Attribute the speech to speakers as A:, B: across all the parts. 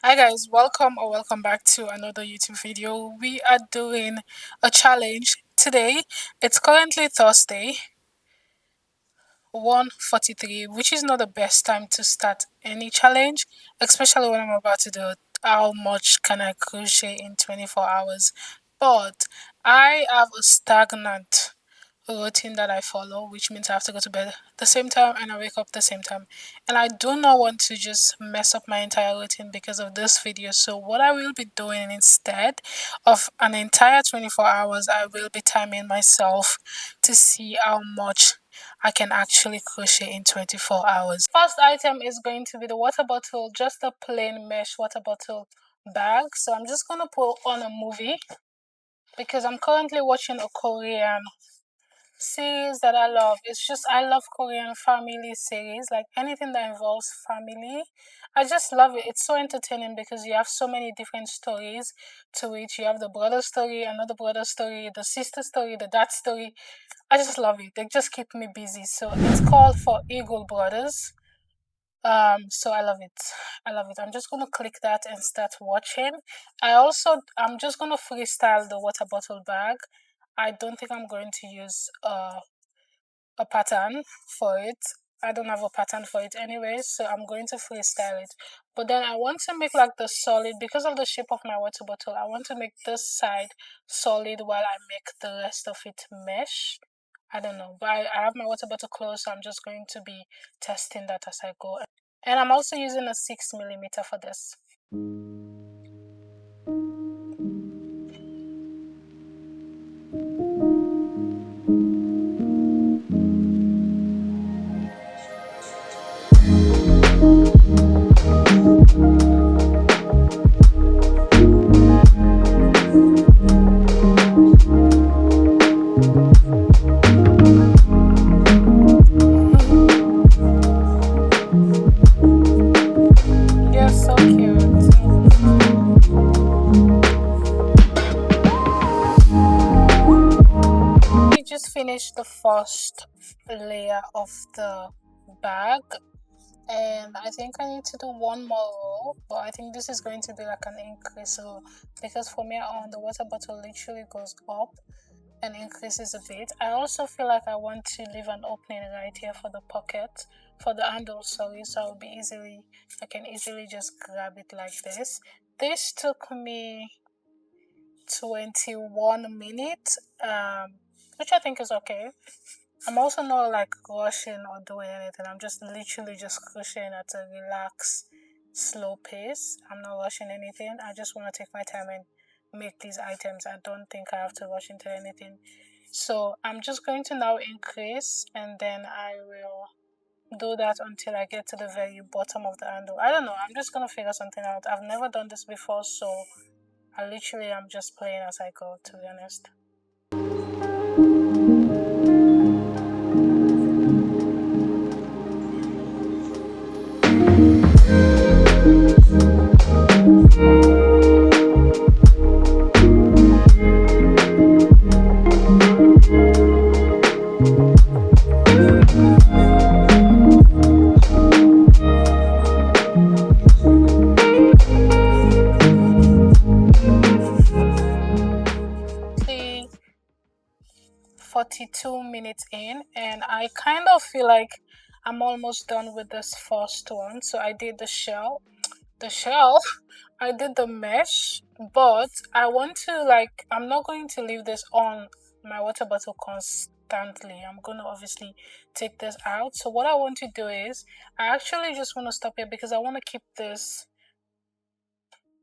A: Hi guys, welcome or welcome back to another YouTube video. We are doing a challenge today. It's currently Thursday, 1:43, which is not the best time to start any challenge, especially when I'm about to do how much can I crochet in 24 hours. But I have a stagnant routine that I follow, which means I have to go to bed the same time and I wake up the same time. And I do not want to just mess up my entire routine because of this video. So what I will be doing instead of an entire 24 hours, I will be timing myself to see how much I can actually crochet in 24 hours. First item is going to be the water bottle, just a plain mesh water bottle bag. So I'm just going to put on a movie because I'm currently watching a Korean series that I love. It's just I love Korean family series, like anything that involves family. I just love it. It's so entertaining because you have so many different stories to it. You have the brother story, another brother story, the sister story, the dad story. I just love it. They just keep me busy. So it's called For Eagle Brothers. So I love it. I love it. I'm just gonna click that and start watching. I'm just gonna freestyle the water bottle bag. I don't think I'm going to use a pattern for it. I don't have a pattern for it anyway, so I'm going to freestyle it. But then I want to make like the solid, because of the shape of my water bottle, I want to make this side solid while I make the rest of it mesh. I don't know, but I have my water bottle closed, so I'm just going to be testing that as I go. And I'm also using a 6mm for this. You're so cute. We just finished the first layer of the bag, and I think I need to do one more row, but I think this is going to be like an increase. So because from here on the water bottle literally goes up and increases a bit. I also feel like I want to leave an opening right here for the pocket, for the handle, sorry, so I can easily just grab it like this. This took me 21 minutes, which I think is okay. I'm also not like rushing or doing anything. I'm just literally just crocheting at a relaxed, slow pace. I'm not rushing anything. I just want to take my time and make these items. I don't think I have to rush into anything. So I'm just going to now increase, and then I will do that until I get to the very bottom of the handle. I don't know. I'm just going to figure something out. I've never done this before, so I literally am just playing as I go, to be honest. 42 minutes in, and I kind of feel like I'm almost done with this first one. So I did the shell I did the mesh, but I want to, like, I'm not going to leave this on my water bottle constantly. I'm going to obviously take this out. So what I want to do is I actually just want to stop here because I want to keep this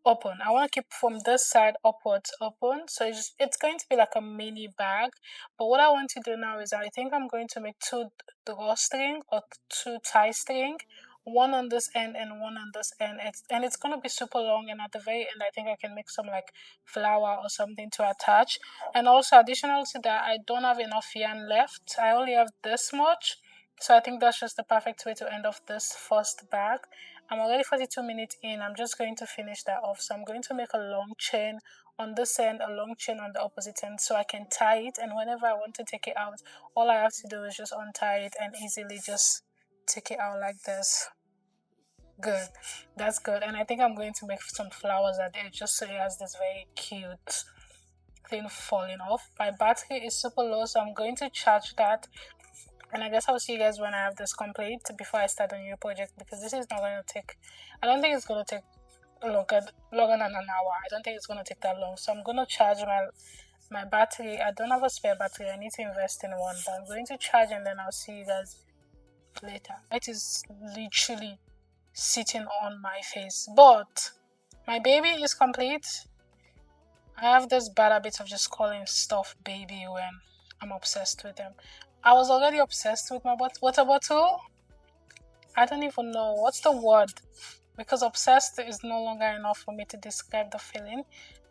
A: open. I want to keep from this side upwards open, so it's going to be like a mini bag. But what I want to do now is I think I'm going to make two drawstring or two tie string, one on this end and one on this end. It's going to be super long, and at the very end I think I can make some like flower or something to attach. And also additional to that, I don't have enough yarn left. I only have this much, so I think that's just the perfect way to end off this first bag. I'm already 42 minutes in. I'm just going to finish that off. So I'm going to make a long chain on this end, a long chain on the opposite end, so I can tie it. And whenever I want to take it out, all I have to do is just untie it and easily just take it out like this. Good. That's good. And I think I'm going to make some flowers at the edge just so it has this very cute thing falling off. My battery is super low, so I'm going to charge that. And I guess I'll see you guys when I have this complete before I start a new project, because this is not going to take, I don't think it's going to take longer than an hour. I don't think it's going to take that long. So I'm going to charge my battery. I don't have a spare battery. I need to invest in one, but I'm going to charge and then I'll see you guys later. It is literally sitting on my face, but my baby is complete. I have this bad habit of just calling stuff baby when I'm obsessed with them. I was already obsessed with my water bottle. I don't even know what's the word, because obsessed is no longer enough for me to describe the feeling.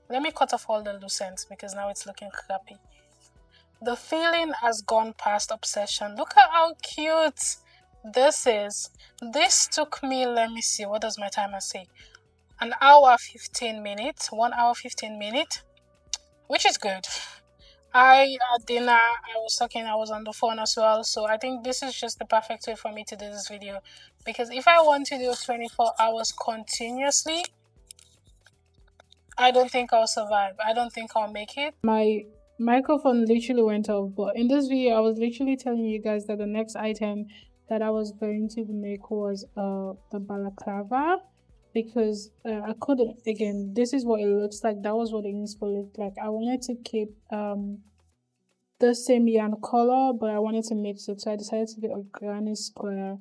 A: Let me cut off all the loose ends because now it's looking crappy. The feeling has gone past obsession. Look at how cute this is. This took me, let me see, what does my timer say? An hour 15 minutes, 1 hour 15 minutes, which is good. At dinner, I was on the phone as well, so I think this is just the perfect way for me to do this video, because if I want to do 24 hours continuously, I don't think I'll survive. I don't think I'll make it. My microphone literally went off, but in this video, I was literally telling you guys that the next item that I was going to make was the balaclava, because I couldn't, again, this is what it looks like. That was what the inspo looked like. I wanted to keep the same yarn color, but I wanted to mix it, so I decided to do a granny square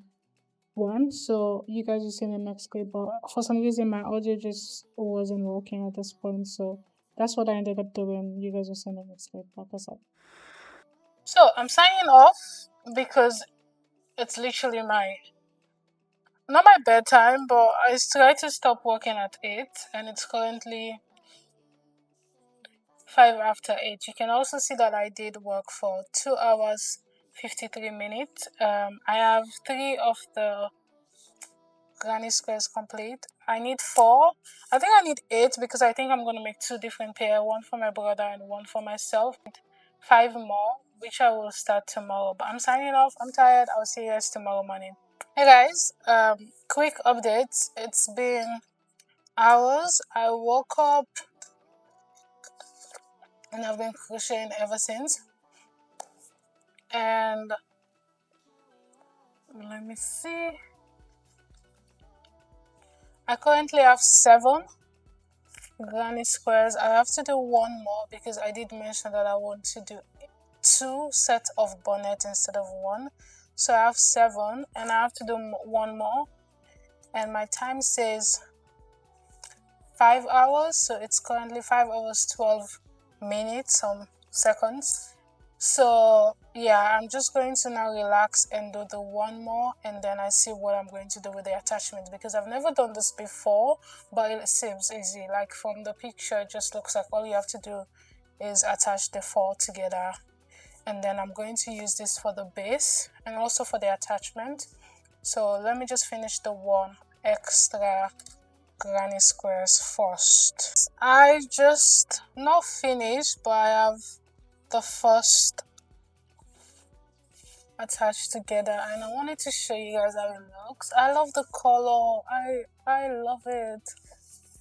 A: one. So you guys will see in the next clip, but for some reason my audio just wasn't working at this point, so that's what I ended up doing. You guys will see in the next clip, like I said. So I'm signing off because it's literally not my bedtime, but I tried to stop working at 8 and it's currently 5 after 8. You can also see that I did work for 2 hours 53 minutes. I have 3 of the granny squares complete. I need 4. I think I need 8 because I think I'm going to make 2 different pair, one for my brother and one for myself. 5 more, which I will start tomorrow. But I'm signing off. I'm tired. I'll see you guys tomorrow morning. Hey guys, quick updates. It's been hours. I woke up and I've been crocheting ever since. And let me see. I currently have 7 granny squares. I have to do 1 more because I did mention that I want to do 2 sets of bonnet instead of 1. So I have 7 and I have to do 1 more. And my time says 5 hours. So it's currently 5 hours 12 minutes, some seconds. So yeah, I'm just going to now relax and do the 1 more, and then I see what I'm going to do with the attachment, because I've never done this before, but it seems easy. Like from the picture, it just looks like all you have to do is attach the 4 together, and then I'm going to use this for the base and also for the attachment. So let me just finish the 1 extra granny squares first. I just not finished, but I have the first attached together, and I wanted to show you guys how it looks. I love the color. I love it.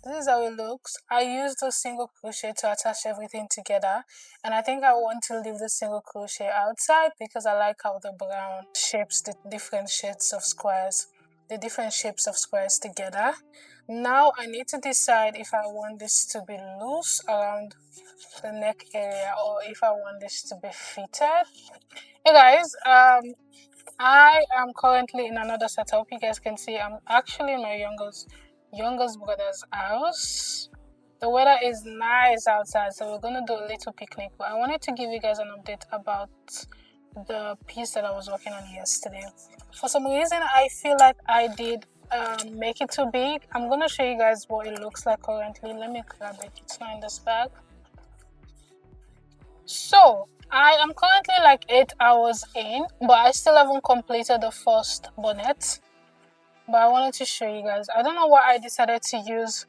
A: This is how it looks. I used a single crochet to attach everything together, and I think I want to leave the single crochet outside because I like how the brown shapes the different shapes of squares together. Now I need to decide if I want this to be loose around the neck area or if I want this to be fitted. Hey guys, I am currently in another setup. You guys can see I'm actually in my youngest brother's house. The weather is nice outside, so we're gonna do a little picnic. But I wanted to give you guys an update about the piece that I was working on yesterday. For some reason, I feel like I did make it too big. I'm gonna show you guys what it looks like currently. Let me grab it. It's not in this bag. So I am currently like 8 hours in, but I still haven't completed the first bonnet. But I wanted to show you guys. I don't know why I decided to use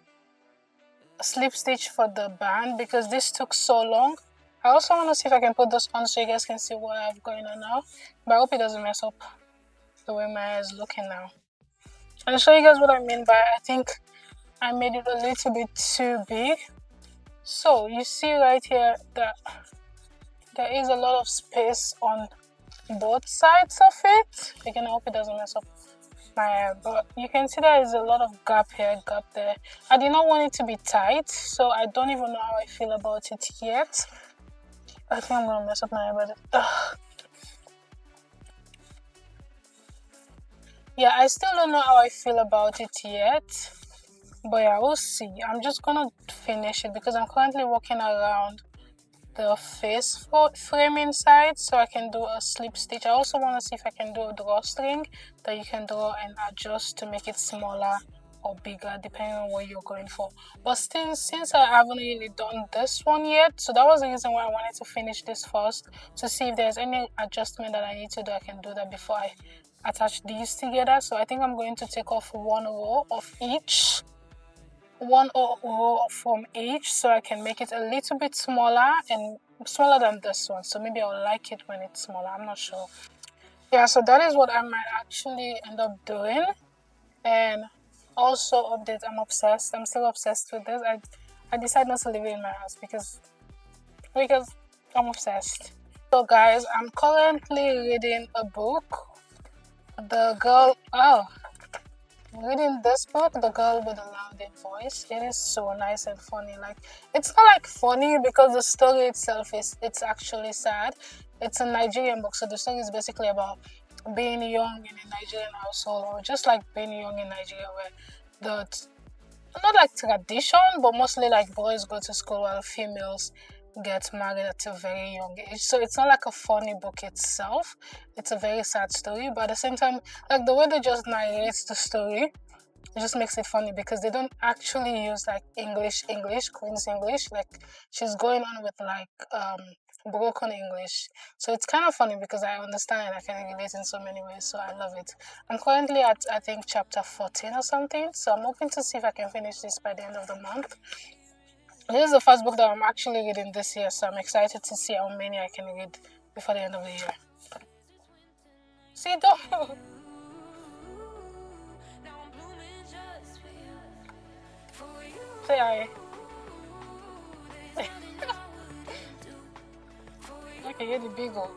A: a slip stitch for the band because this took so long. I also want to see if I can put this on so you guys can see what I have going on now. But I hope it doesn't mess up the way my hair is looking now. I'll show you guys what I mean by I think I made it a little bit too big. So you see right here that there is a lot of space on both sides of it. Again, I hope it doesn't mess up my hair, but you can see there is a lot of gap here, gap there. I did not want it to be tight, so I don't even know how I feel about it yet. I think I'm gonna mess up my hair, but yeah, I still don't know how I feel about it yet, but yeah, we'll see. I'm just gonna finish it because I'm currently working around the face frame inside so I can do a slip stitch. I also want to see if I can do a drawstring that you can draw and adjust to make it smaller or bigger depending on what you're going for. But still, since I haven't really done this one yet, so that was the reason why I wanted to finish this first to see if there's any adjustment that I need to do. I can do that before I attach these together. So I think I'm going to take off one row of each, one row from each, so I can make it a little bit smaller and smaller than this one. So maybe I'll like it when it's smaller, I'm not sure. Yeah, so that is what I might actually end up doing. And also update, I'm obsessed. I'm still obsessed with this. I decided not to leave it in my house because I'm obsessed. So guys, I'm currently reading a book. Reading this book, The Girl with the Loud Voice. It is so nice and funny. Like, it's not like funny because the story itself it's actually sad. It's a Nigerian book, so the story is basically about being young in a Nigerian household, or just like being young in Nigeria, where the not like tradition, but mostly like boys go to school while females get married at a very young age. So it's not like a funny book itself. It's a very sad story, but at the same time, like the way they just narrate the story, it just makes it funny because they don't actually use like Queen's English. Like she's going on with like broken English. So it's kind of funny because I understand and I can relate in so many ways. So I love it. I'm currently at I think chapter 14 or something. So I'm hoping to see if I can finish this by the end of the month. This is the first book that I'm actually reading this year, so I'm excited to see how many I can read before the end of the year. See, don't. Say I. Okay, you're the big one.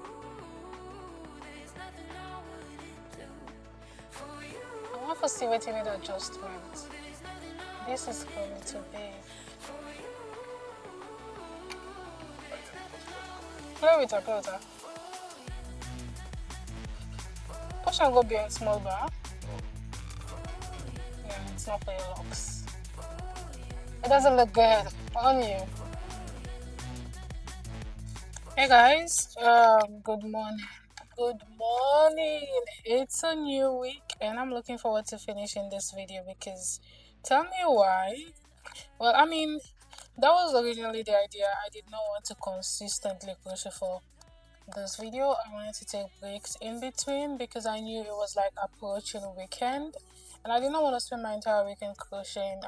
A: I want to see what you need adjustment. This is going to be. Play with her. Push and go behind small bar. Yeah, it's not for your locks. It doesn't look good on you. Hey guys, good morning. Good morning. It's a new week and I'm looking forward to finishing this video because tell me why. Well, I mean, that was originally the idea. I did not want to consistently crochet for this video. I wanted to take breaks in between because I knew it was like approaching the weekend and I did not want to spend my entire weekend crocheting.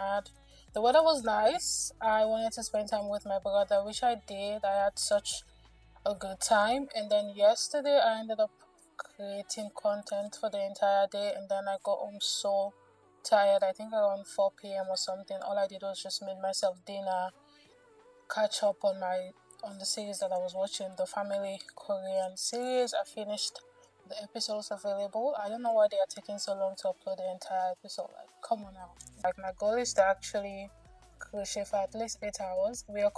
A: The weather was nice. I wanted to spend time with my brother, which I did. I had such a good time, and then yesterday I ended up creating content for the entire day, and then I got home so tired. I think around 4 p.m. or something. All I did was just made myself dinner, catch up on the series that I was watching, the family Korean series. I finished the episodes available. I don't know why they are taking so long to upload the entire episode. Like, come on now. Like, my goal is to actually crochet for at least 8 hours. We're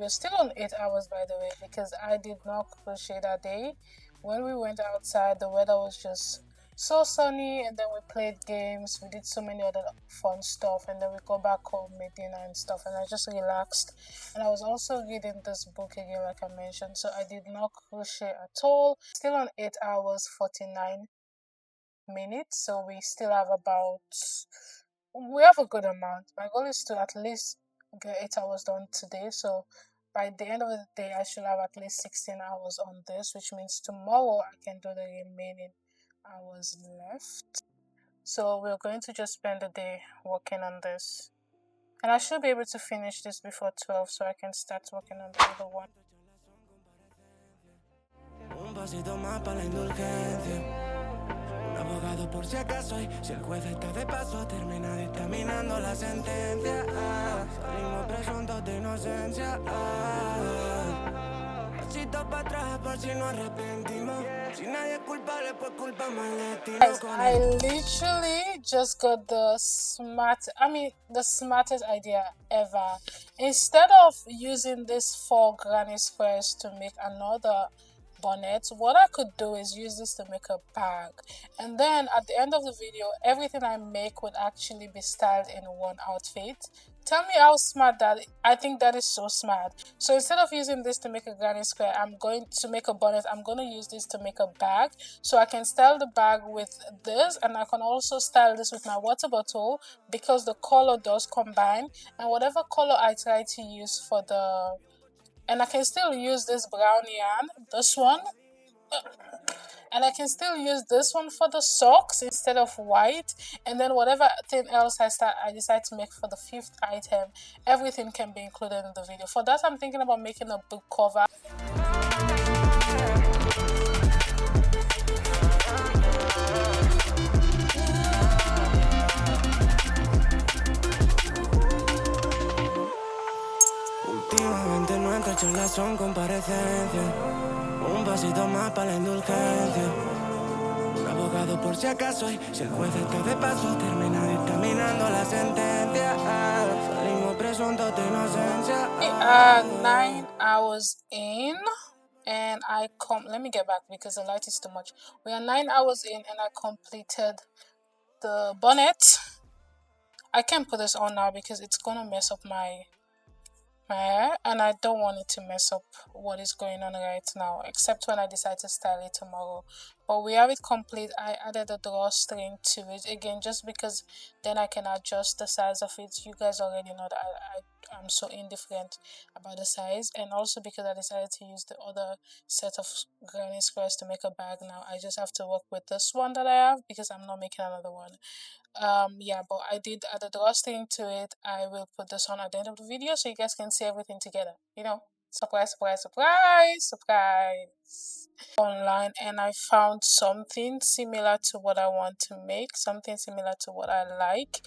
A: still on 8 hours, by the way, because I did not crochet that day. When we went outside, the weather was just so sunny, and then we played games, we did so many other fun stuff, and then we go back home, made dinner and stuff, and I just relaxed. And I was also reading this book again, like I mentioned, so I did not crochet at all. Still on 8 hours 49 minutes, so we still have we have a good amount. My goal is to at least get 8 hours done today, so by the end of the day I should have at least 16 hours on this, which means tomorrow I can do the remaining hours left. So we're going to just spend the day working on this, and I should be able to finish this before 12 so I can start working on the other one.
B: Un pasito más para la indulgencia. abogado por si acaso y si el juez está de paso termina dictaminando la sentencia. Salimos presuntos de inocencia. Pasito para atrás por si nos arrepentimos. Si nadie es culpable, pues culpamos al destino.
A: Guys, I literally just got the smartest idea ever. Instead of using these 4 granny squares to make another bonnet, what I could do is use this to make a bag, and then at the end of the video everything I make would actually be styled in one outfit. Tell me how smart that is. I think that is so smart. So instead of using this to make a granny square, I'm going to make a bonnet. I'm going to use this to make a bag, so I can style the bag with this, and I can also style this with my water bottle because the color does combine, and whatever color I try to use for the, and I can still use this brown yarn, this one, and I can still use this one for the socks instead of white, and then whatever thing else I decide to make for the 5th item, everything can be included in the video. For that, I'm thinking about making a book cover.
B: Últimamente nuestras charlas son comparecencias. Un pasito más para la indulgencia. Un abogado por si acaso y si el juez está de paso termina dictaminando la sentencia. Salimos presuntos de inocencia.
A: 9 hours in, and let me get back because the light is too much. We are 9 hours in and I completed the bonnet. I can't put this on now because it's gonna mess up my hair, and I don't want it to mess up what is going on right now, except when I decide to style it tomorrow. But we have it complete. I added a drawstring to it again just because then I can adjust the size of it. You guys already know that I'm so indifferent about the size, and also because I decided to use the other set of granny squares to make a bag now, I just have to work with this one that I have because I'm not making another one. Yeah, but I did add a drawstring to it. I will put this on at the end of the video so you guys can see everything together, you know. Surprise, surprise, surprise, surprise. Online, and I found something similar to what I want to make, something similar to what I like.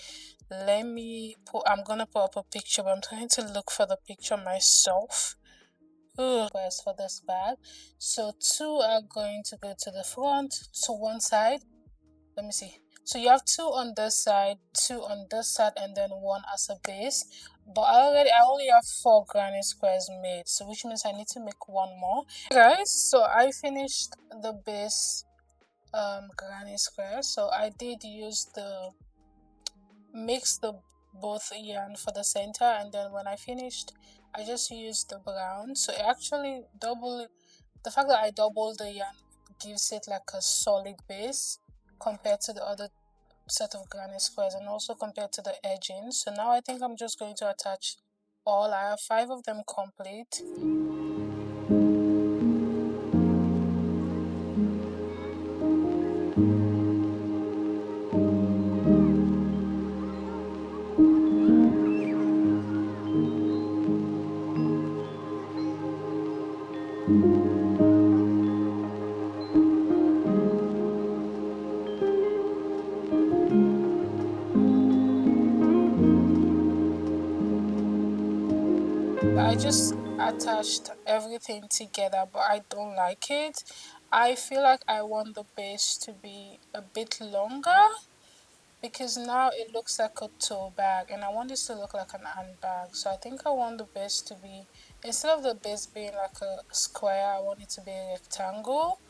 A: I'm gonna put up a picture, but I'm trying to look for the picture myself. First for this bag, so 2 are going to go to the front, to one side. Let me see. So you have 2 on this side, 2 on this side, and then 1 as a base. But I only have 4 granny squares made, so which means I need to make 1 more. Guys, so I finished the base granny square. So I did use mix the both yarn for the center, and then when I finished I just used the brown. So it actually the fact that I doubled the yarn gives it like a solid base compared to the other set of granny squares, and also compared to the edging. So now I think I'm just going to attach all. I have 5 of them complete. I just attached everything together, but I don't like it. I feel like I want the base to be a bit longer because now it looks like a tote bag, and I want this to look like an handbag. So I think I want the base to be, instead of the base being like a square, I want it to be a rectangle.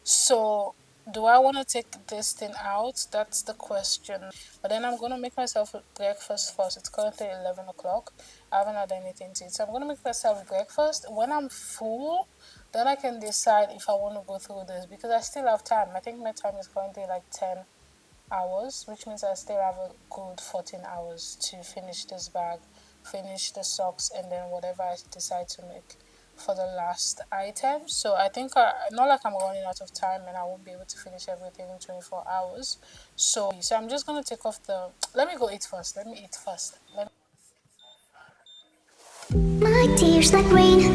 A: So do I want to take this thing out? That's the question. But then I'm going to make myself breakfast first. It's currently 11 o'clock. I haven't had anything to eat. So I'm going to make myself breakfast. When I'm full, then I can decide if I want to go through this because I still have time. I think my time is currently like 10 hours, which means I still have a good 14 hours to finish this bag, finish the socks, and then whatever I decide to make for the last item. So I think not like I'm running out of time and I won't be able to finish everything in 24 hours. So I'm just going to take off let me go eat first. Let me eat first.
C: My tears like rain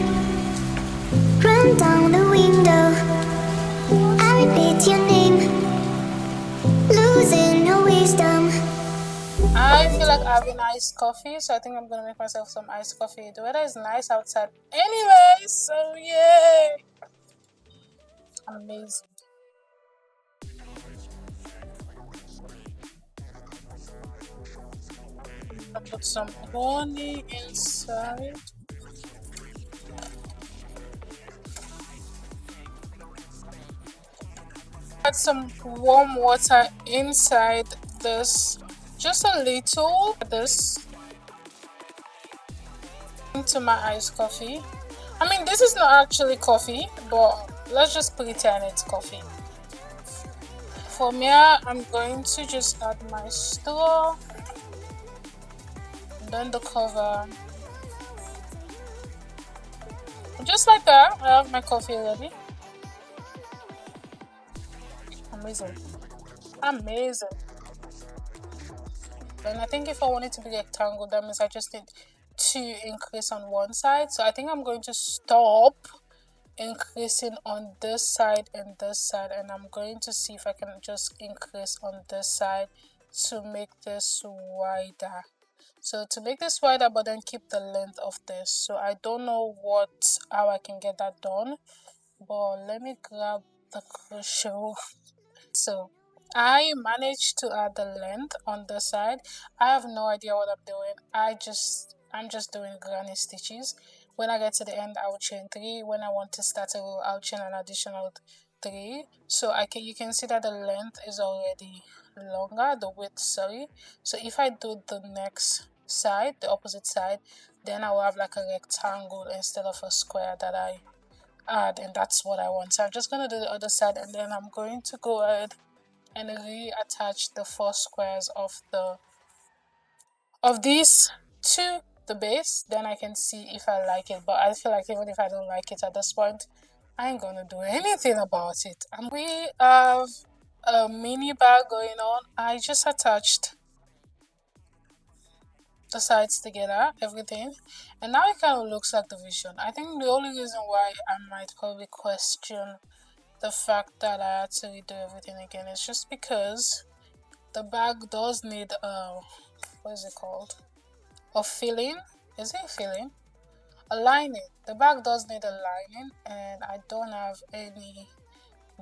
C: run down the window. I repeat your name
A: feel like having iced coffee, so I think I'm gonna make myself some iced coffee. The weather is nice outside anyway, so yay! Amazing. I put some honey inside. Add some warm water inside this, just a little. This into my iced coffee. I mean, this is not actually coffee, but let's just pretend it's coffee. For me, I'm going to just add my straw, and then the cover. Just like that, I have my coffee ready. Amazing. Amazing. And I think if I want it to be rectangle, that means I just need to increase on one side. So I think I'm going to stop increasing on this side and this side, and I'm going to see if I can just increase on this side to make this wider. So to make this wider but then keep the length of this, so I don't know how I can get that done, but let me grab the crochet. So I managed to add the length on the side. I have no idea what I'm doing. I'm just doing granny stitches. When I get to the end, I will chain 3. When I want to start a row, I'll chain an additional 3. So you can see that the length is already longer, the width, sorry. So if I do the next side, the opposite side, then I will have like a rectangle instead of a square that I add, and that's what I want. So I'm just going to do the other side, and then I'm going to go ahead and reattach the 4 squares of these to the base. Then I can see if I like it, but I feel like even if I don't like it at this point, I ain't gonna do anything about it. And we have a mini bag going on. I just attached the sides together, everything, and now it kind of looks like the vision. I think the only reason why I might probably question the fact that I had to redo everything again is just because the bag does need what is it called? A filling? Is it a filling? A lining. The bag does need a lining, and I don't have any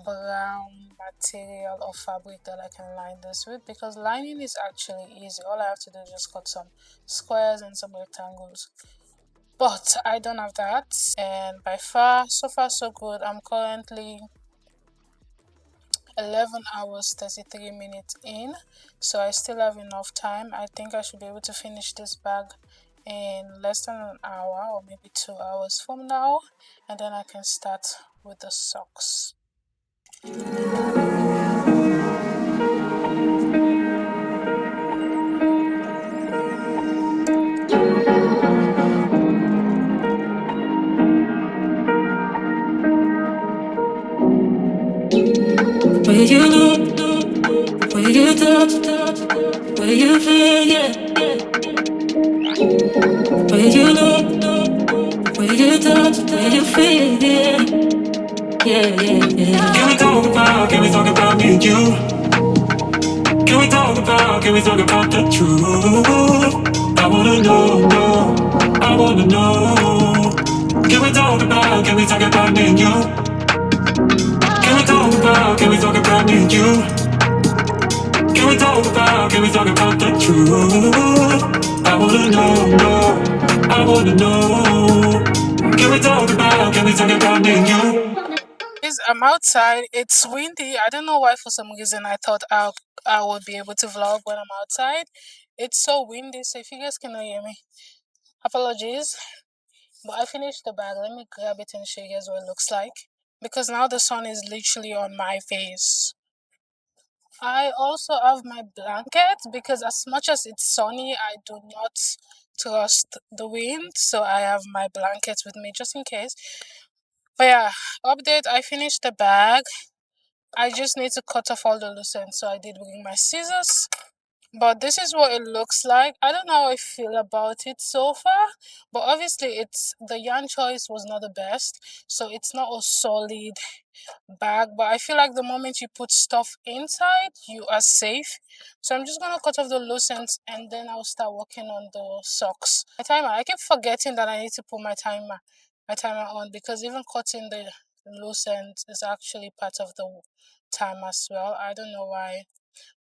A: brown material or fabric that I can line this with, because lining is actually easy. All I have to do is just cut some squares and some rectangles. But I don't have that, and so far so good. I'm currently 11 hours 33 minutes in, so I still have enough time. I think I should be able to finish this bag in less than an hour or maybe 2 hours from now, and then I can start with the socks.
B: Where you look, where you touch, where you feel, yeah. Where you look, where you touch, where you feel, yeah. Yeah, yeah, yeah. Can we talk about me and you? Can we talk about the truth? I wanna know, I wanna know. Can we talk about me and you? Can we talk about me and you? Can we talk about the truth? I wanna know, I wanna know. Can we talk about me and you?
A: I'm outside. It's windy. I don't know why. For some reason, I thought I would be able to vlog when I'm outside. It's so windy, so if you guys cannot hear me, apologies. But I finished the bag. Let me grab it and show you guys what it looks like, because now the sun is literally on my face. I also have my blanket, because as much as it's sunny, I do not trust the wind, so I have my blanket with me just in case. But yeah, update, I finished the bag. I just need to cut off all the loose ends, so I did bring my scissors. But this is what it looks like. I don't know how I feel about it so far, but obviously it's the yarn choice was not the best, so it's not a solid bag. But I feel like the moment you put stuff inside, you are safe. So I'm just gonna cut off the loose ends and then I'll start working on the socks. My timer, I keep forgetting that I need to put my timer on, because even cutting the loose ends is actually part of the time as well. I don't know why.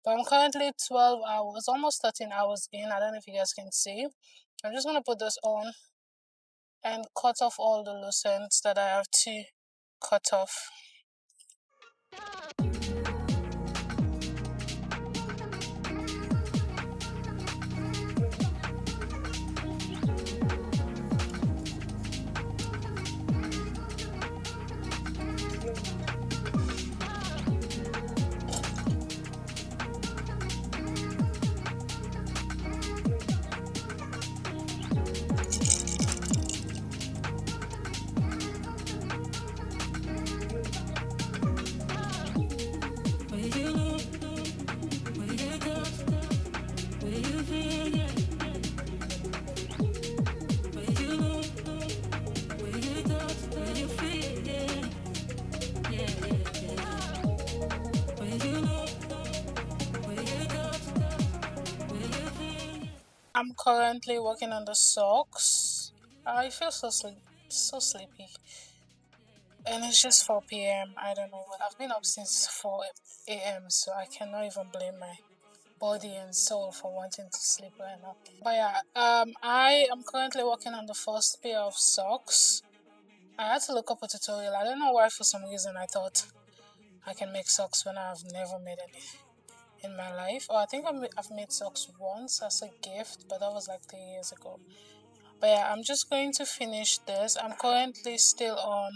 A: But I'm currently 12 hours, almost 13 hours in. I don't know if you guys can see. I'm just going to put this on and cut off all the loose ends that I have to cut off. I'm currently working on the socks. I feel so sleepy. And it's just 4 p.m. I don't know what. I've been up since 4 a.m., so I cannot even blame my body and soul for wanting to sleep right now. But yeah, I am currently working on the first pair of socks. I had to look up a tutorial. I don't know why, for some reason I thought I can make socks when I've never made any in my life. Or I think I've made socks once as a gift, but that was like 3 years ago. But yeah, I'm just going to finish this. I'm currently still on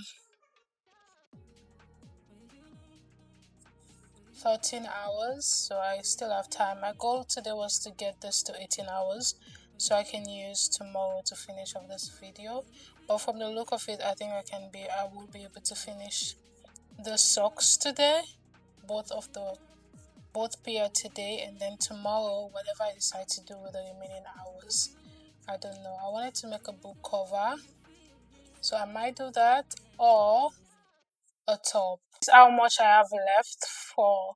A: 13 hours, so I still have time. My goal today was to get this to 18 hours so I can use tomorrow to finish off this video. But from the look of it, I think I will be able to finish the socks today, both pair today, and then tomorrow, whatever I decide to do with the remaining hours, I don't know. I wanted to make a book cover, so I might do that, or a top. This is how much I have left for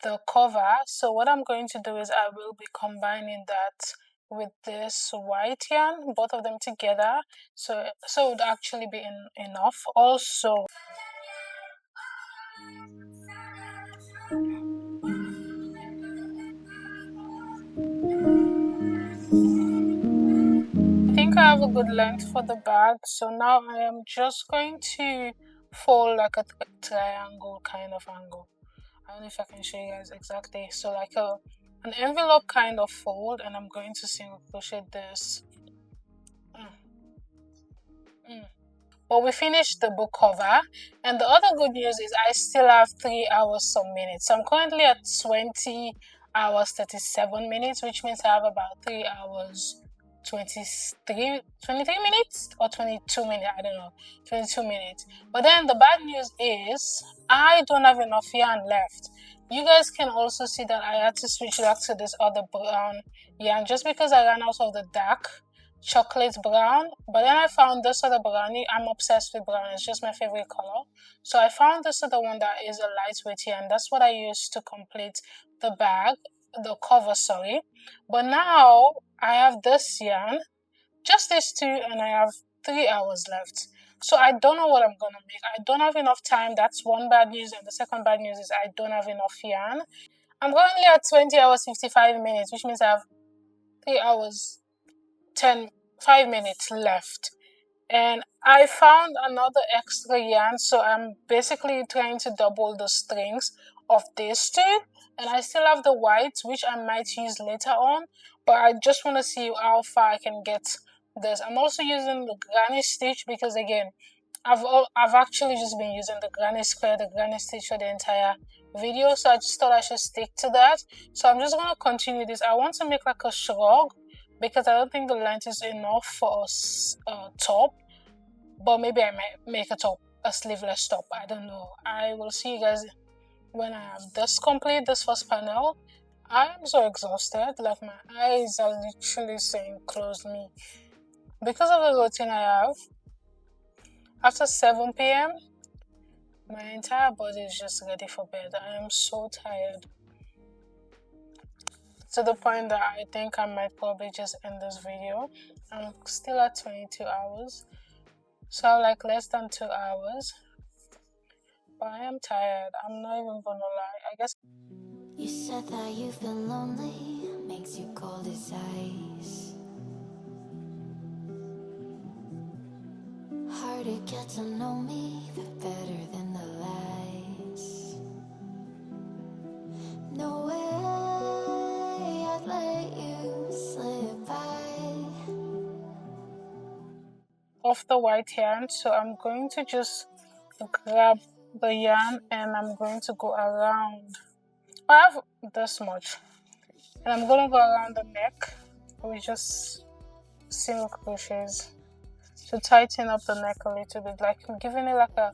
A: the cover. So what I'm going to do is I will be combining that with this white yarn, both of them together, so it would actually be enough. Also, I think I have a good length for the bag, so now I am just going to fold like a triangle kind of angle. I don't know if I can show you guys exactly. So like an envelope kind of fold, and I'm going to single crochet this. But we finished the book cover, and the other good news is I still have 3 hours some minutes. So I'm currently at 20 hours 37 minutes, which means I have about 3 hours 23 minutes or 22 minutes, I don't know, 22 minutes. But then the bad news is I don't have enough yarn left. You guys can also see that I had to switch back to this other brown yarn just because I ran out of the dark chocolate brown. But then I found this other brownie. I'm obsessed with brown. It's just my favorite color. So I found this other one that is a lightweight yarn. That's what I used to complete the bag, the cover, sorry. But now I have this yarn, just these two, and I have 3 hours left. So I don't know what I'm gonna make. I don't have enough time. That's one bad news. And the second bad news is I don't have enough yarn. I'm currently at 20 hours 55 minutes, which means I have 3 hours 5 minutes left. And I found another extra yarn, so I'm basically trying to double the strings of these two. And I still have the white, which I might use later on, but I just want to see how far I can get this. I'm also using the granny stitch because, again, I've actually just been using the granny square, the granny stitch for the entire video, so I just thought I should stick to that. So I'm just going to continue this. I want to make like a shrug because I don't think the length is enough for a top, but maybe I might make a sleeveless top. I don't know. I will see you guys when I have this complete, this first panel. I am so exhausted, like my eyes are literally saying close me. Because of the routine I have, after 7 p.m., my entire body is just ready for bed. I am so tired. To the point that I think I might probably just end this video. I'm still at 22 hours. So like less than 2 hours. But I am tired. I'm not even gonna lie. I guess
C: You said that you've been lonely, makes you cold as ice. Hard to get to know me, but better than the lies. No way I'd let you slip by.
A: off the white yarn, so I'm going to just grab the yarn and I'm going to go around. I have this much, and I'm gonna go around the neck with just single crochets to tighten up the neck a little bit, like giving it like a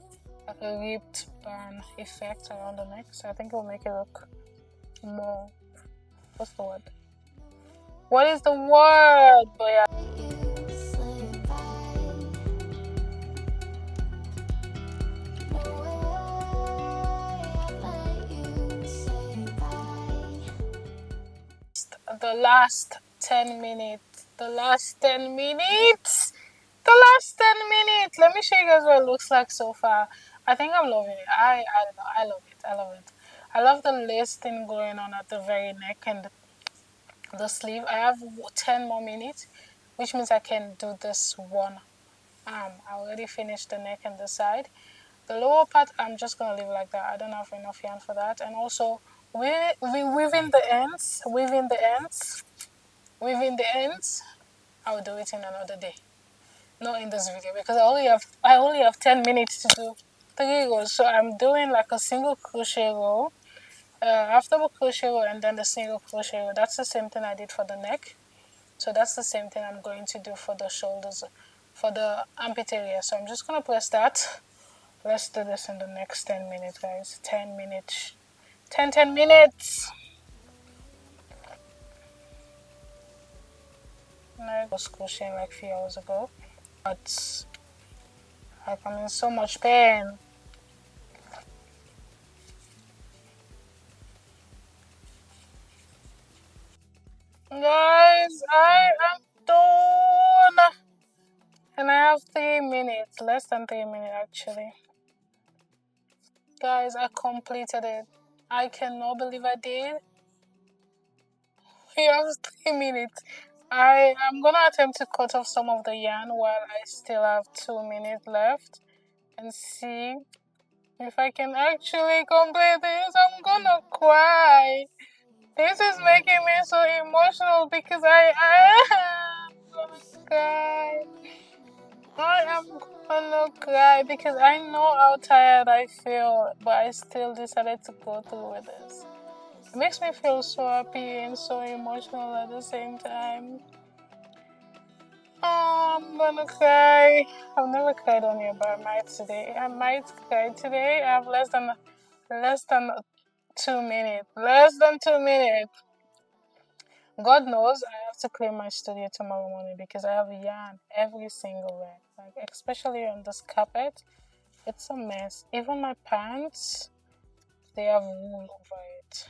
A: ripped band effect around the neck. So I think it will make it look more. What's the word? What is the word? But yeah. The last 10 minutes. The last 10 minutes. The last 10 minutes. Let me show you guys what it looks like so far. I think I'm loving it. I love it. I love it. I love the lace thing going on at the very neck and the sleeve. I have 10 more minutes, which means I can do this one arm. I already finished the neck and the side. The lower part, I'm just going to leave like that. I don't have enough yarn for that. And also, weaving the ends, I'll do it in another day. Not in this video because I only have 10 minutes to do 3 rows. So I'm doing like a single crochet row, after the crochet row and then the single crochet row. That's the same thing I did for the neck. So that's the same thing I'm going to do for the shoulders, for the armpit area. So I'm just going to press that. Let's do this in the next 10 minutes, guys. 10 minutes. 10 minutes. I was crocheting like a few hours ago, but like I'm in so much pain. Guys, I am done. And I have 3 minutes, less than 3 minutes actually. Guys, I completed it. I cannot believe I did. We have 3 minutes. I am gonna attempt to cut off some of the yarn while I still have 2 minutes left and see if I can actually complete this. I'm gonna cry. This is making me so emotional because I'm gonna cry. I am gonna cry because I know how tired I feel, but I still decided to go through with this. It makes me feel so happy and so emotional at the same time. Oh, I'm gonna cry. I've never cried on here, but I might today. I might cry today. I have less than 2 minutes. Less than 2 minutes. God knows I have to clean my studio tomorrow morning because I have yarn every single way. Like especially on this carpet, it's a mess. Even my pants, they have wool over it.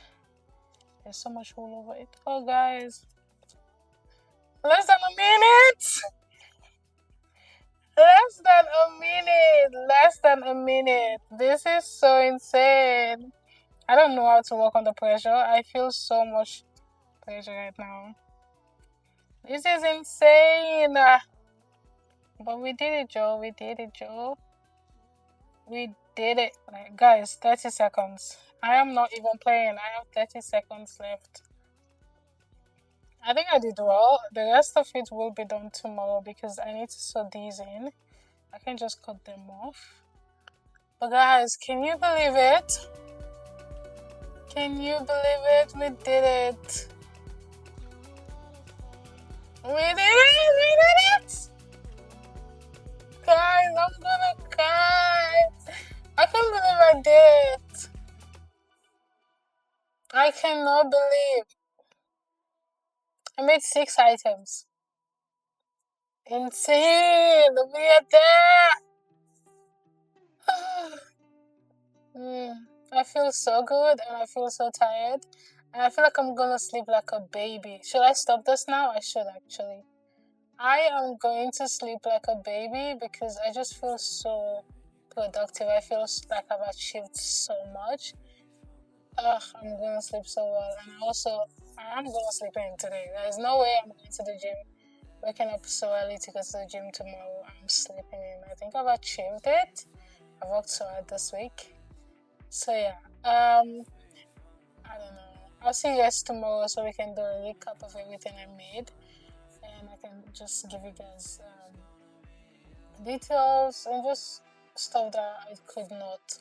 A: There's so much wool over it. Oh, guys, less than a minute. Less than a minute. Less than a minute. This is so insane. I don't know how to work under pressure. I feel so much pressure right now. This is insane. But we did it, Joe. We did it, Joe. We did it. Like, guys, 30 seconds. I am not even playing. I have 30 seconds left. I think I did well. The rest of it will be done tomorrow because I need to sew these in. I can just cut them off. But guys, can you believe it? Can you believe it? We did it. We did it! We did it! Guys, I'm gonna cry. I can't believe I did it. I cannot believe. made 6 items. Insane! Look at that! I feel so good and I feel so tired. And I feel like I'm gonna sleep like a baby. Should I stop this now? I should actually. I am going to sleep like a baby because I just feel so productive. I feel like I've achieved so much. Ugh, I'm gonna sleep so well. And I'm gonna sleep in today. There's no way I'm going to the gym, waking up so early to go to the gym tomorrow. I'm sleeping in. I think I've achieved it. I've worked so hard this week. So yeah, I don't know. I'll see you guys tomorrow so we can do a recap of everything I made, and I can just give you guys details and just stuff that I could not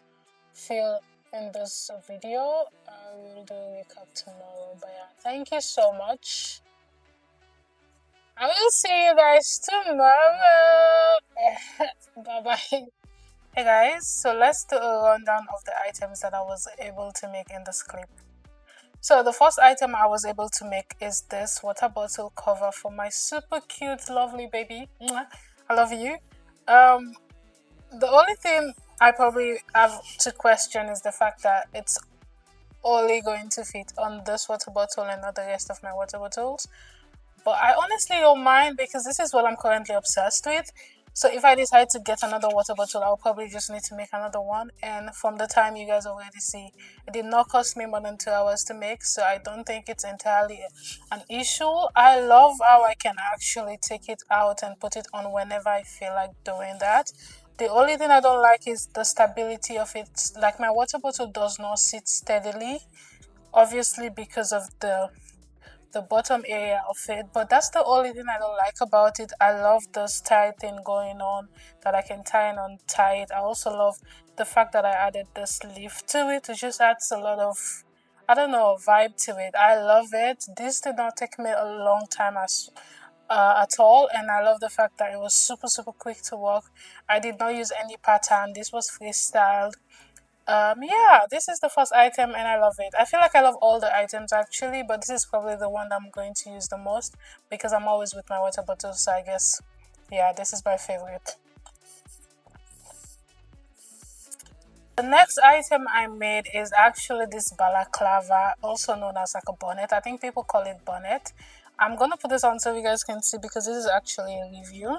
A: feel in this video. I will do a recap tomorrow. But yeah, thank you so much. I will see you guys tomorrow. Bye bye. Hey guys, so let's do a rundown of the items that I was able to make in this clip. So the first item I was able to make is this water bottle cover for my super cute, lovely baby. I love you. The only thing I probably have to question is the fact that it's only going to fit on this water bottle and not the rest of my water bottles. But I honestly don't mind because this is what I'm currently obsessed with. So if I decide to get another water bottle, I'll probably just need to make another one. And from the time you guys already see, it did not cost me more than 2 hours to make. So I don't think it's entirely an issue. I love how I can actually take it out and put it on whenever I feel like doing that. The only thing I don't like is the stability of it. Like my water bottle does not sit steadily, obviously because of the bottom area of it, but that's the only thing I don't like about it. I love this tie thing going on that I can tie and untie it. I also love the fact that I added this leaf to it. It just adds a lot of, I don't know, vibe to it. I love it. This did not take me a long time at all, and I love the fact that it was super quick to work. I did not use any pattern. This was freestyled. Yeah, this is the first item and I love it. I feel like I love all the items actually, but this is probably the one that I'm going to use the most because I'm always with my water bottles, so I guess, yeah, this is my favorite. The next item I made is actually this balaclava, also known as like a bonnet. I think people call it bonnet. I'm gonna put this on so you guys can see because this is actually a review.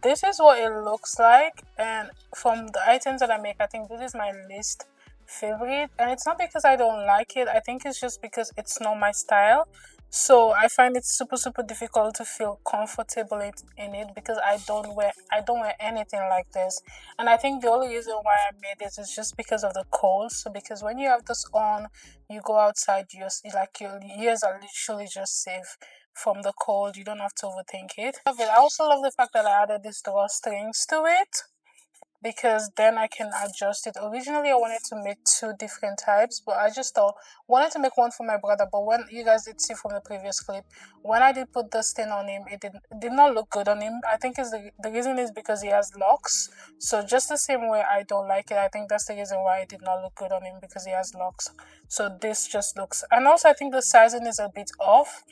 A: This is what it looks like, and from the items that I make, I think this is my least favorite, and it's not because I don't like it. I think it's just because it's not my style, so I find it super difficult to feel comfortable in it because I don't wear anything like this. And I think the only reason why I made this is just because of the cold. So because when you have this on, you go outside, your ears are literally just safe from the cold. You don't have to overthink it. I also love the fact that I added these drawstrings to it because then I can adjust it. Originally, I wanted to make two different types, but I just wanted to make one for my brother. But when you guys did see from the previous clip, when I did put this thing on him, it did not look good on him. I think the reason is because he has locks. So just the same way I don't like it, I think that's the reason why it did not look good on him because he has locks. So this just looks, and also I think the sizing is a bit off.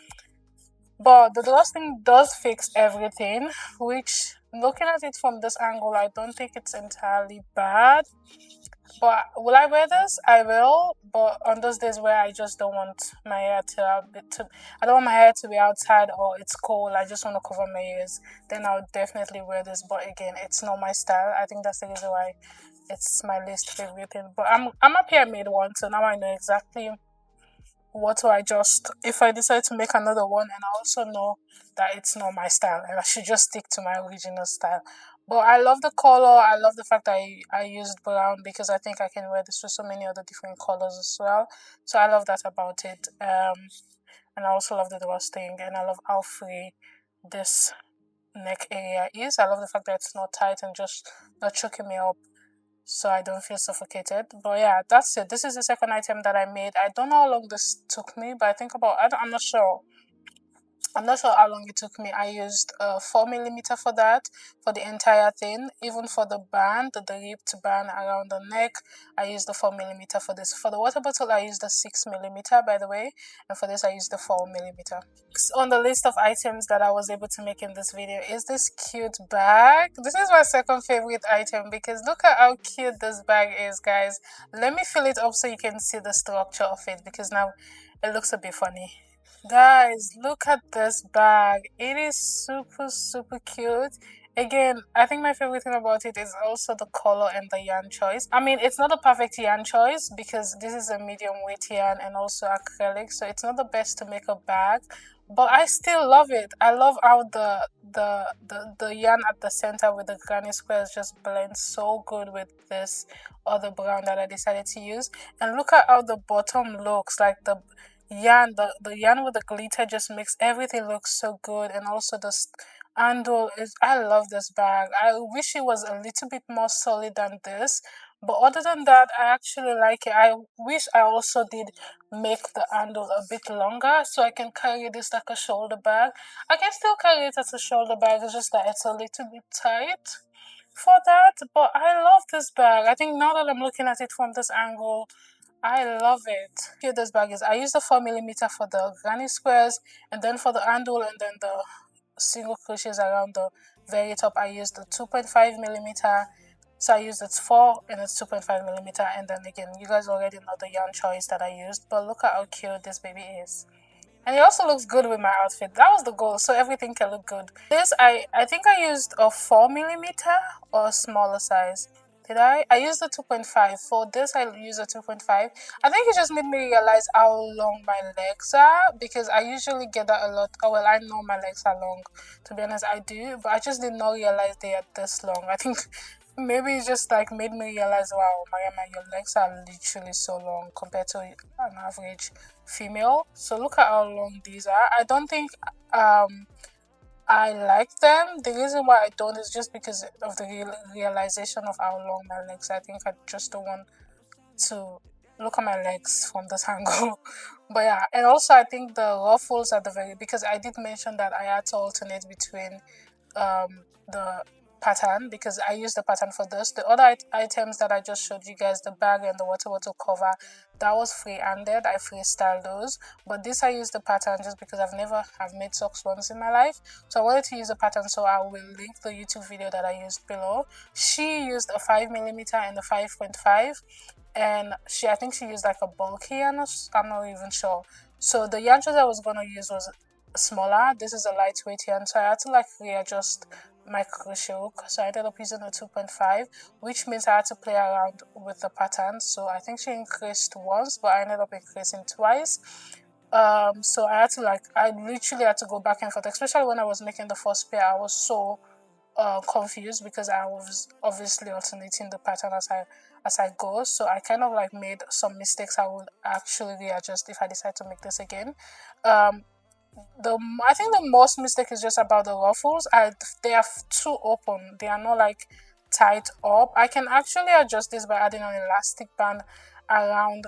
A: But the dusting does fix everything, which looking at it from this angle, I don't think it's entirely bad. But will I wear this? I will. But on those days where I just don't want my hair I don't want my hair to be outside or it's cold, I just want to cover my ears, then I'll definitely wear this. But again, it's not my style. I think that's the reason why it's my least favorite thing. But I'm happy I made one, so now I know exactly what do I just if I decide to make another one, and I also know that it's not my style and I should just stick to my original style. But I love the color. I love the fact that I used brown because I think I can wear this with so many other different colors as well. So I love that about it. And I also love the drawstring, and I love how free this neck area is. I love the fact that it's not tight and just not choking me up so I don't feel suffocated. But yeah, that's it. This is the second item that I made. I don't know how long this took me, but I think I'm not sure. I'm not sure how long it took me. I used 4 millimeter for that, for the entire thing. Even for the band, the ripped band around the neck, I used the 4 millimeter for this. For the water bottle, I used the 6 millimeter, by the way, and for this, I used the 4 millimeter. Next on the list of items that I was able to make in this video is this cute bag. This is my second favorite item because look at how cute this bag is, guys. Let me fill it up so you can see the structure of it because now it looks a bit funny. Guys, look at this bag. It is super, super cute. Again, I think my favorite thing about it is also the color and the yarn choice. I mean, it's not a perfect yarn choice because this is a medium weight yarn and also acrylic, so it's not the best to make a bag. But I still love it. I love how the yarn at the center with the granny squares just blends so good with this other brown that I decided to use. And look at how the bottom looks like the yarn with the glitter just makes everything look so good, and also the handle is. I love this bag. I wish it was a little bit more solid than this, but other than that, I actually like it. I wish I also did make the handle a bit longer so I can carry this like a shoulder bag. I can still carry it as a shoulder bag. It's just that it's a little bit tight for that, but I love this bag. I think now that I'm looking at it from this angle, I love it. Here, this bag is. I use the 4 millimeter for the granny squares, and then for the handle, and then the single crochets around the very top, I use the 2.5 millimeter. So I use it's 4 and it's 2.5 millimeter, and then again, you guys already know the yarn choice that I used. But look at how cute this baby is. And it also looks good with my outfit. That was the goal, so everything can look good. This, I think I used a 4 millimeter or a smaller size. Did I? I used a 2.5. For this, I used a 2.5. I think it just made me realize how long my legs are because I usually get that a lot. Oh, well, I know my legs are long. To be honest, I do, but I just did not realize they are this long. I think maybe it just like made me realize, wow, Mariama, your legs are literally so long compared to an average female. So look at how long these are. I don't think I like them. The reason why I don't is just because of the realization of how long my legs are. I think I just don't want to look at my legs from this angle. But yeah, and also I think the ruffles at the very, because I did mention that I had to alternate between the pattern because I used the pattern for this. The other items that I just showed you guys, the bag and the water bottle cover, that was free-handed. I freestyled those. But this I used the pattern just because I've made socks once in my life. So I wanted to use the pattern, so I will link the YouTube video that I used below. She used a 5 millimeter and a 5.5, and I think she used like a bulky yarn. I'm not even sure. So the yarn choice I was gonna use was smaller. This is a lightweight yarn, so I had to like readjust my crochet hook, so I ended up using a 2.5, which means I had to play around with the pattern. So I think she increased once, but I ended up increasing twice. So I literally had to go back and forth, especially when I was making the first pair. I was so confused because I was obviously alternating the pattern as I go. So I kind of like made some mistakes I would actually readjust if I decide to make this again. Um, I think the most mistake is just about the ruffles. They are too open. They are not like tight up. I can actually adjust this by adding an elastic band around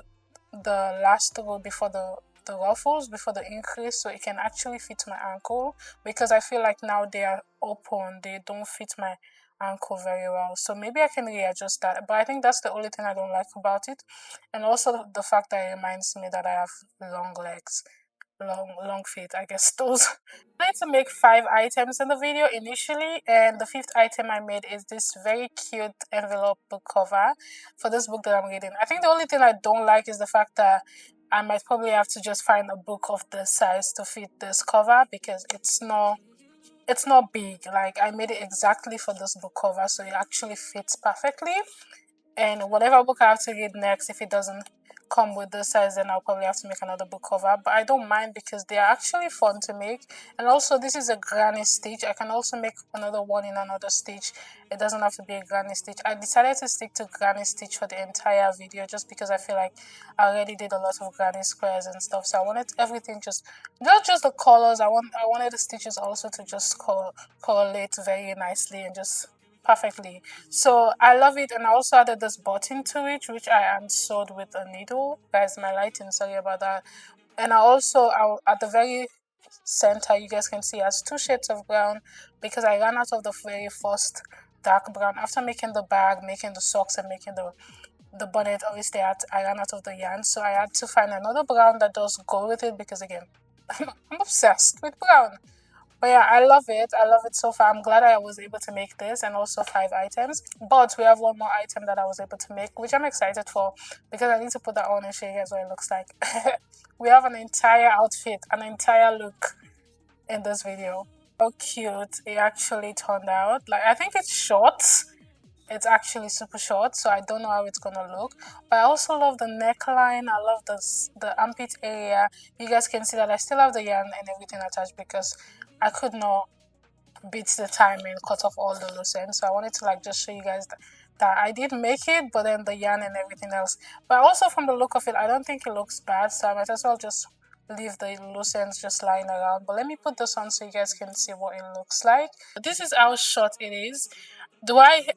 A: the last row before the ruffles, before the increase, so it can actually fit my ankle because I feel like now they are open. They don't fit my ankle very well. So maybe I can readjust that. But I think that's the only thing I don't like about it. And also the fact that it reminds me that I have long legs, long feet, I guess. Those. I need to make 5 items in the video initially, and the fifth item I made is this very cute envelope book cover for this book that I'm reading. I think the only thing I don't like is the fact that I might probably have to just find a book of this size to fit this cover because it's not big. Like I made it exactly for this book cover, so it actually fits perfectly. And whatever book I have to read next, if it doesn't come with this size, then I'll probably have to make another book cover. But I don't mind because they are actually fun to make. And also, this is a granny stitch. I can also make another one in another stitch. It doesn't have to be a granny stitch. I decided to stick to granny stitch for the entire video just because I feel like I already did a lot of granny squares and stuff. So I wanted everything just, not just the colors. I wanted the stitches also to just correlate very nicely and just perfectly. So I love it, and I also added this button to it, which I hand sewed with a needle. Guys, my lighting, sorry about that. And I also, at the very center, you guys can see it has two shades of brown because I ran out of the very first dark brown after making the bag, making the socks, and making the bonnet. Obviously I ran out of the yarn, so I had to find another brown that does go with it because again I'm obsessed with brown. But yeah, I love it. I love it so far. I'm glad I was able to make this and also 5 items. But we have one more item that I was able to make, which I'm excited for because I need to put that on and show you guys what it looks like. We have an entire outfit, an entire look in this video. How cute it actually turned out. Like, I think it's short. It's actually super short, so I don't know how it's gonna look. But I also love the neckline. I love the armpit area. You guys can see that I still have the yarn and everything attached because I could not beat the time and cut off all the loose ends. So I wanted to like just show you guys that I did make it, but then the yarn and everything else. But also from the look of it, I don't think it looks bad. So I might as well just leave the loose ends just lying around. But let me put this on so you guys can see what it looks like. This is how short it is. Do I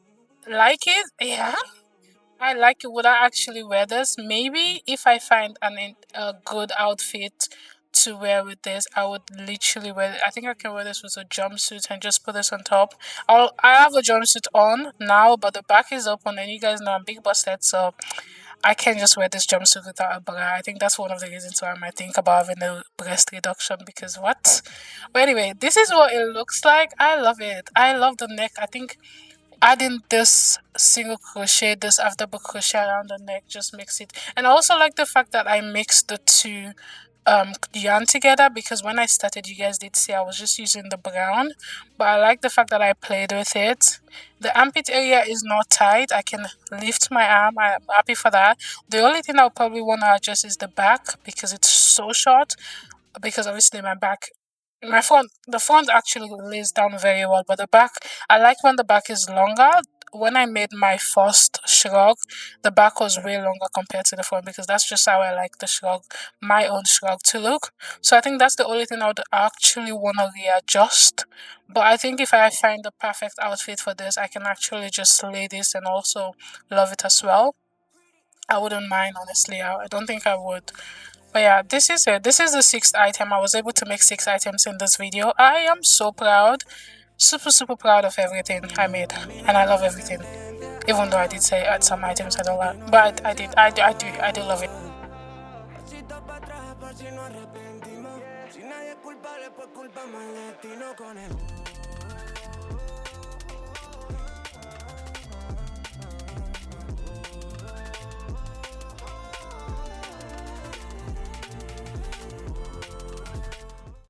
A: like it? Yeah, I like it. Would I actually wear this? Maybe if I find a good outfit to wear with this, I would literally wear it. I think I can wear this with a jumpsuit and just put this on top. I have a jumpsuit on now, but the back is open, and you guys know I'm big busted, so I can't just wear this jumpsuit without a bra. I think that's one of the reasons why I might think about having a breast reduction because what? But anyway, this is what it looks like. I love it. I love the neck. I think adding this single crochet, this after crochet around the neck just makes it. And I also like the fact that I mixed the two yarn together because when I started, you guys did see I was just using the brown, but I like the fact that I played with it. The armpit area is not tight. I can lift my arm. I'm happy for that. The only thing I'll probably want to adjust is the back because it's so short, because obviously the front actually lays down very well, but the back, I like when the back is longer. When I made my first shrug, the back was way longer compared to the front because that's just how I like the shrug, my own shrug to look. So I think that's the only thing I would actually want to readjust. But I think if I find the perfect outfit for this, I can actually just lay this and also love it as well. I wouldn't mind, honestly. I don't think I would. But yeah, this is it. This is the sixth item. I was able to make 6 items in this video. I am so proud. Super, super proud of everything I made. And I love everything. Even though I did say at some items I don't like. But I do love it.
B: Pasito pa' atrás por si nos arrepentimos. Si nadie es culpable, pues culpamos al destino con el